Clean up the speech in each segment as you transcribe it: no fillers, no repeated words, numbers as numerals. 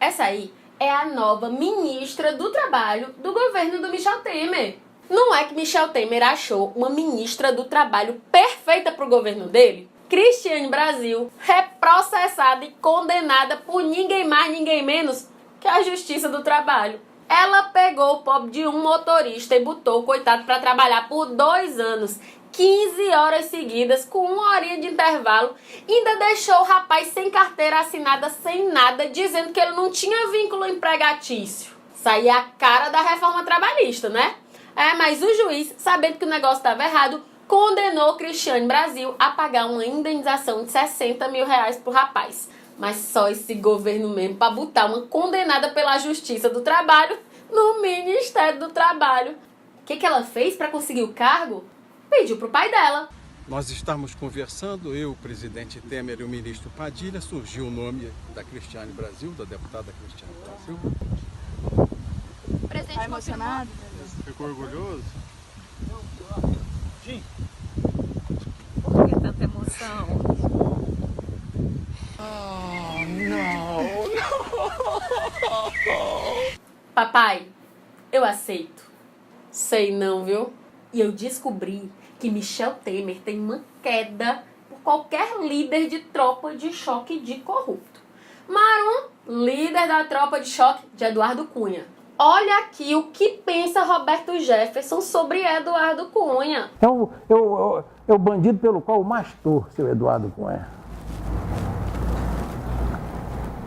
Essa aí é a nova ministra do Trabalho do governo do Michel Temer. Não é que Michel Temer achou uma ministra do Trabalho perfeita para o governo dele? Cristiane Brasil é processada e condenada por ninguém mais, ninguém menos que a Justiça do Trabalho. Ela pegou o pobre de um motorista e botou o coitado para trabalhar por 2 anos, 15 horas seguidas, com 1 horinha de intervalo, e ainda deixou o rapaz sem carteira assinada, sem nada, dizendo que ele não tinha vínculo empregatício. Isso aí é a cara da reforma trabalhista, né? Mas o juiz, sabendo que o negócio estava errado, condenou Cristiane Brasil a pagar uma indenização de 60 mil reais pro rapaz. Mas só esse governo mesmo para botar uma condenada pela Justiça do Trabalho no Ministério do Trabalho. O que ela fez para conseguir o cargo? Pediu pro pai dela. Nós estamos conversando, eu, o presidente Temer e o ministro Padilha, surgiu o nome da Cristiane Brasil, da deputada Cristiane Brasil. Presidente, tá emocionado? Ficou orgulhoso? Sim. Por que tanta emoção? Não. Papai, eu aceito. Sei não, viu? E eu descobri que Michel Temer tem uma queda por qualquer líder de tropa de choque de corrupto. Marum, líder da tropa de choque de Eduardo Cunha. Olha aqui o que pensa Roberto Jefferson sobre Eduardo Cunha. É o bandido pelo qual eu mais torço, seu Eduardo Cunha.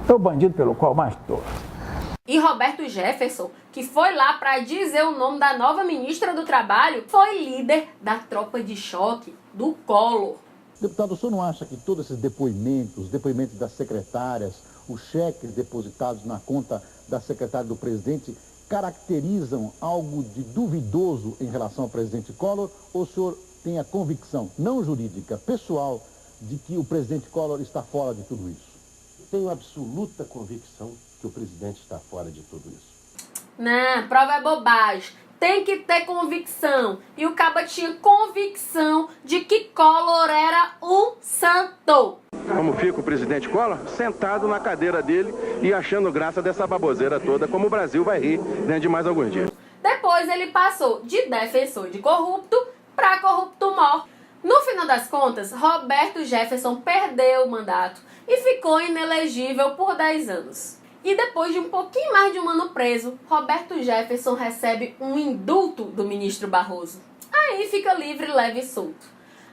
É o bandido pelo qual eu mais torço. E Roberto Jefferson, que foi lá para dizer o nome da nova ministra do Trabalho, foi líder da tropa de choque do Collor. Deputado, o senhor não acha que todos esses depoimentos, os depoimentos das secretárias, os cheques depositados na conta da secretária do presidente, caracterizam algo de duvidoso em relação ao presidente Collor? Ou o senhor tem a convicção, não jurídica, pessoal, de que o presidente Collor está fora de tudo isso? Tenho absoluta convicção que o presidente está fora de tudo isso. Não, prova é bobagem. Tem que ter convicção. E o caba tinha convicção de que Collor era um santo. Como fica o presidente Collor? Sentado na cadeira dele e achando graça dessa baboseira toda, como o Brasil vai rir dentro de mais alguns dias. Depois ele passou de defensor de corrupto para corrupto mor. No final das contas, Roberto Jefferson perdeu o mandato e ficou inelegível por 10 anos. E depois de um pouquinho mais de 1 ano preso, Roberto Jefferson recebe um indulto do ministro Barroso. Aí fica livre, leve e solto.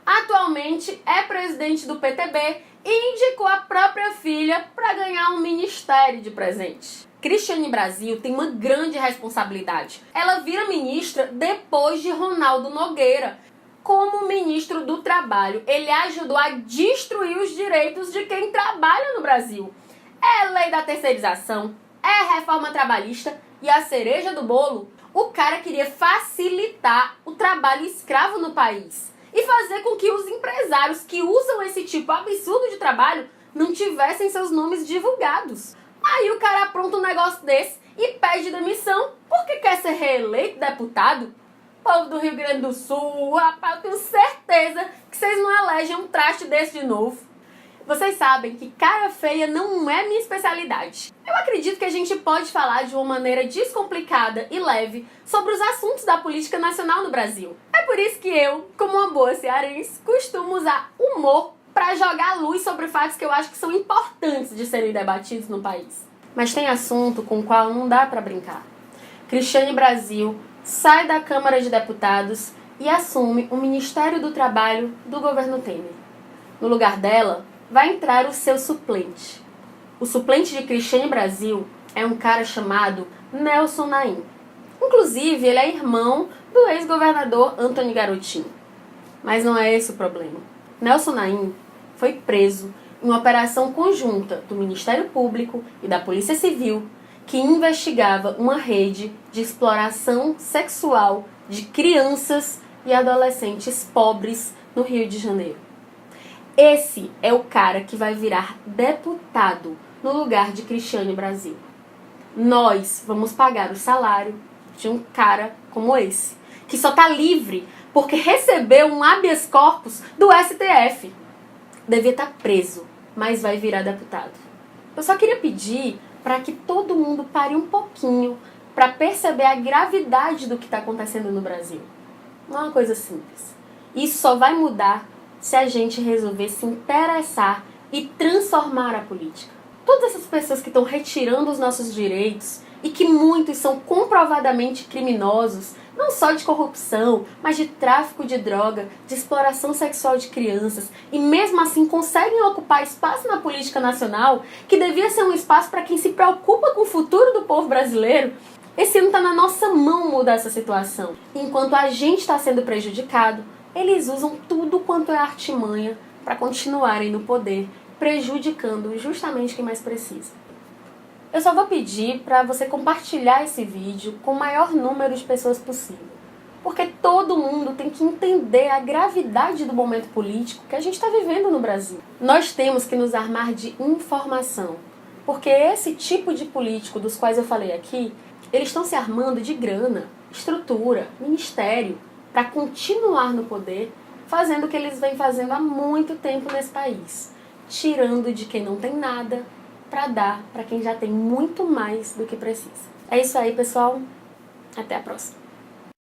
Atualmente é presidente do PTB e indicou a própria filha para ganhar um ministério de presente. Cristiane Brasil tem uma grande responsabilidade. Ela vira ministra depois de Ronaldo Nogueira. Como ministro do Trabalho, ele ajudou a destruir os direitos de quem trabalha no Brasil. É lei da terceirização, é reforma trabalhista e a cereja do bolo, o cara queria facilitar o trabalho escravo no país e fazer com que os empresários que usam esse tipo absurdo de trabalho não tivessem seus nomes divulgados. Aí o cara apronta um negócio desse e pede demissão porque quer ser reeleito deputado. Povo do Rio Grande do Sul, rapaz, eu tenho certeza que vocês não elegem um traste desse de novo. Vocês sabem que cara feia não é minha especialidade. Eu acredito que a gente pode falar de uma maneira descomplicada e leve sobre os assuntos da política nacional no Brasil. É por isso que eu, como uma boa cearense, costumo usar humor para jogar luz sobre fatos que eu acho que são importantes de serem debatidos no país. Mas tem assunto com o qual não dá para brincar. Cristiane Brasil sai da Câmara de Deputados e assume o Ministério do Trabalho do governo Temer. No lugar dela, vai entrar o seu suplente. O suplente de Cristiane Brasil é um cara chamado Nelson Naim. Inclusive, ele é irmão do ex-governador Antony Garotinho. Mas não é esse o problema. Nelson Naim foi preso em uma operação conjunta do Ministério Público e da Polícia Civil que investigava uma rede de exploração sexual de crianças e adolescentes pobres no Rio de Janeiro. Esse é o cara que vai virar deputado no lugar de Cristiane Brasil. Nós vamos pagar o salário de um cara como esse, que só tá livre porque recebeu um habeas corpus do STF. Devia estar preso, mas vai virar deputado. Eu só queria pedir para que todo mundo pare um pouquinho para perceber a gravidade do que está acontecendo no Brasil. Não é uma coisa simples. Isso só vai mudar se a gente resolver se interessar e transformar a política. Todas essas pessoas que estão retirando os nossos direitos e que muitos são comprovadamente criminosos, não só de corrupção, mas de tráfico de droga, de exploração sexual de crianças, e mesmo assim conseguem ocupar espaço na política nacional, que devia ser um espaço para quem se preocupa com o futuro do povo brasileiro. Esse ano está na nossa mão mudar essa situação. Enquanto a gente está sendo prejudicado, eles usam tudo quanto é artimanha para continuarem no poder, prejudicando justamente quem mais precisa. Eu só vou pedir para você compartilhar esse vídeo com o maior número de pessoas possível. Porque todo mundo tem que entender a gravidade do momento político que a gente está vivendo no Brasil. Nós temos que nos armar de informação. Porque esse tipo de político dos quais eu falei aqui, eles estão se armando de grana, estrutura, ministério, para continuar no poder, fazendo o que eles vêm fazendo há muito tempo nesse país. Tirando de quem não tem nada, para dar para quem já tem muito mais do que precisa. É isso aí, pessoal. Até a próxima.